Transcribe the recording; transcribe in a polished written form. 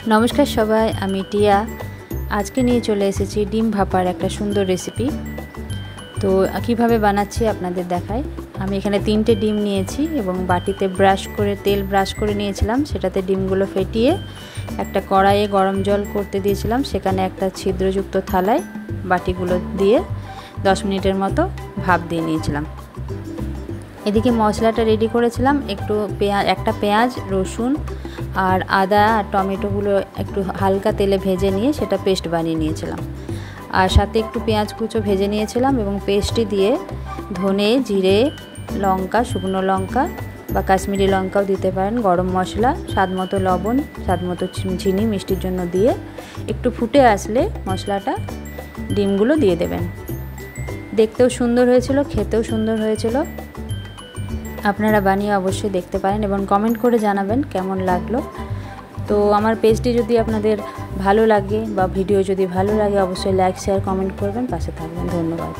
नमस्कार सबाई आमी टिया आज के निये चले एसेछि डिम भापार एक सुंदर रेसिपि। तो किभाबे बानाচ্ছি आपनादेर देखाई। आमी एखाने 3टे डिम निয়েছি এবং বাটিতে ব্রাশ করে তেল ব্রাশ করে নিয়েছিলাম। সেটাতে ডিমগুলো ফেটিয়ে একটা কড়াইয়ে গরম জল করতে দিয়েছিলাম। সেখানে একটা ছিদ্রযুক্ত থালায় বাটিগুলো দিয়ে 10 মিনিটের মতো ভাপ দিয়ে নিয়েছিলাম। এদিকে মশলাটা রেডি করেছিলাম। একটা পেঁয়াজ, রসুন আর আদা আর টমেটোগুলো একটু হালকা তেলে ভেজে নিয়ে সেটা পেস্ট বানিয়ে নিয়েছিলাম। আর সাথে একটু পেঁয়াজ কুচো ভেজে নিয়েছিলাম এবং পেস্টটি দিয়ে ধনে, জিরে, লঙ্কা, শুকনো লঙ্কা বা কাশ্মীরি লঙ্কাও দিতে পারেন, গরম মশলা, স্বাদমতো লবণ, স্বাদমতো চিনি মিষ্টির জন্য দিয়ে একটু ফুটে আসলে মশলাটা ডিমগুলো দিয়ে দেবেন। দেখতেও সুন্দর হয়েছিল, খেতেও সুন্দর হয়েছিল। আপনারা বানিয়ে অবশ্যই দেখতে পারেন এবং কমেন্ট করে জানাবেন কেমন লাগলো। তো আমার পেজটি যদি আপনাদের ভালো লাগে বা ভিডিও যদি ভালো লাগে অবশ্যই লাইক, শেয়ার, কমেন্ট করবেন, পাশে থাকবেন। ধন্যবাদ।